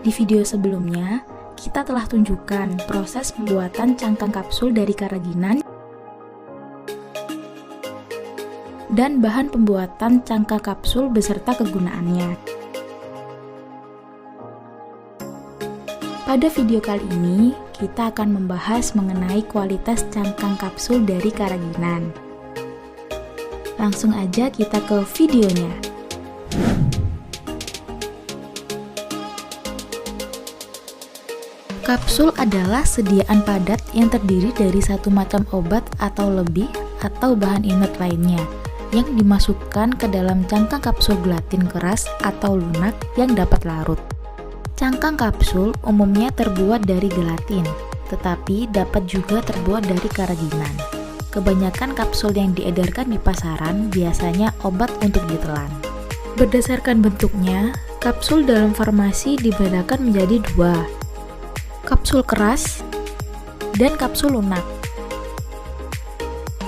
Di video sebelumnya, kita telah tunjukkan proses pembuatan cangkang kapsul dari keraginan dan bahan pembuatan cangkang kapsul beserta kegunaannya. Pada video kali ini, kita akan membahas mengenai kualitas cangkang kapsul dari keraginan. Langsung aja kita ke videonya. Kapsul adalah sediaan padat yang terdiri dari satu macam obat atau lebih atau bahan inert lainnya yang dimasukkan ke dalam cangkang kapsul gelatin keras atau lunak yang dapat larut. Cangkang kapsul umumnya terbuat dari gelatin, tetapi dapat juga terbuat dari keraginan. Kebanyakan kapsul yang diedarkan di pasaran biasanya obat untuk ditelan. Berdasarkan bentuknya, kapsul dalam farmasi dibedakan menjadi dua, kapsul keras dan kapsul lunak.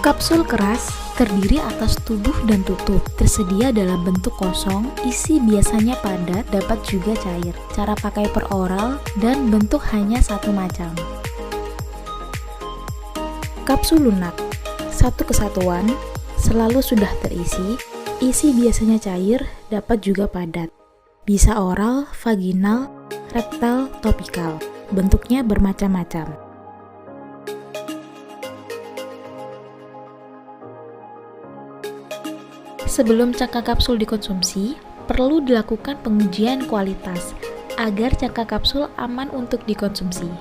Kapsul keras terdiri atas tubuh dan tutup, tersedia dalam bentuk kosong, isi biasanya padat, dapat juga cair. Cara pakai per oral dan bentuk hanya satu macam. Kapsul lunak, satu kesatuan, selalu sudah terisi, isi biasanya cair, dapat juga padat. Bisa oral, vaginal, rektal, topikal. Bentuknya bermacam-macam. Sebelum cangkang kapsul dikonsumsi, perlu dilakukan pengujian kualitas agar cangkang kapsul aman untuk dikonsumsi.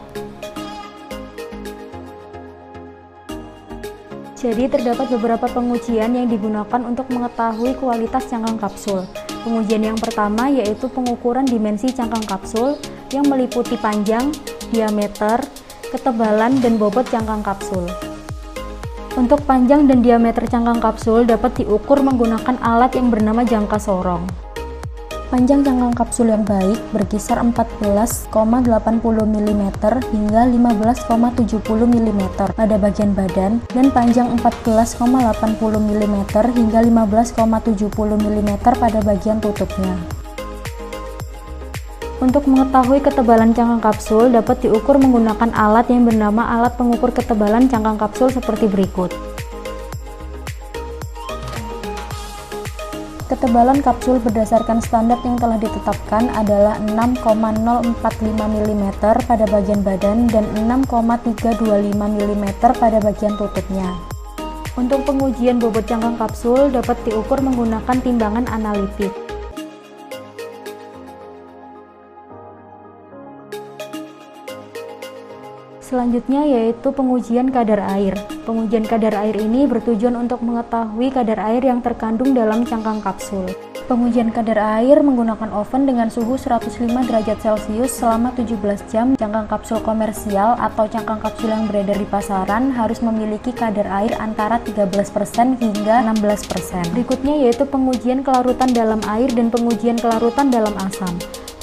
Jadi terdapat beberapa pengujian yang digunakan untuk mengetahui kualitas cangkang kapsul. Pengujian yang pertama yaitu pengukuran dimensi cangkang kapsul yang meliputi panjang, diameter, ketebalan, dan bobot cangkang kapsul. Untuk panjang dan diameter cangkang kapsul dapat diukur menggunakan alat yang bernama jangka sorong. Panjang cangkang kapsul yang baik berkisar 14,80 mm hingga 15,70 mm pada bagian badan dan panjang 14,80 mm hingga 15,70 mm pada bagian tutupnya. Untuk mengetahui ketebalan cangkang kapsul dapat diukur menggunakan alat yang bernama alat pengukur ketebalan cangkang kapsul seperti berikut. Ketebalan kapsul berdasarkan standar yang telah ditetapkan adalah 6,045 mm pada bagian badan dan 6,325 mm pada bagian tutupnya. Untuk pengujian bobot cangkang kapsul dapat diukur menggunakan timbangan analitik. Selanjutnya yaitu pengujian kadar air. Pengujian kadar air ini bertujuan untuk mengetahui kadar air yang terkandung dalam cangkang kapsul. Pengujian kadar air menggunakan oven dengan suhu 105 derajat Celcius selama 17 jam. Cangkang kapsul komersial atau cangkang kapsul yang beredar di pasaran harus memiliki kadar air antara 13% hingga 16%. Berikutnya yaitu pengujian kelarutan dalam air dan pengujian kelarutan dalam asam.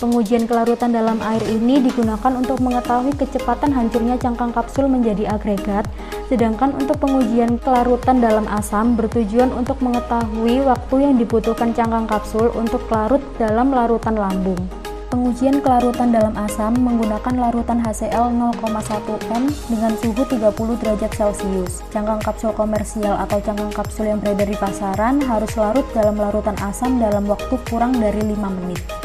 Pengujian kelarutan dalam air ini digunakan untuk mengetahui kecepatan hancurnya cangkang kapsul menjadi agregat, sedangkan untuk pengujian kelarutan dalam asam bertujuan untuk mengetahui waktu yang dibutuhkan cangkang kapsul untuk larut dalam larutan lambung. Pengujian kelarutan dalam asam menggunakan larutan HCl 0,1 m dengan suhu 30 derajat Celcius. Cangkang kapsul komersial atau cangkang kapsul yang beredar di pasaran harus larut dalam larutan asam dalam waktu kurang dari 5 menit.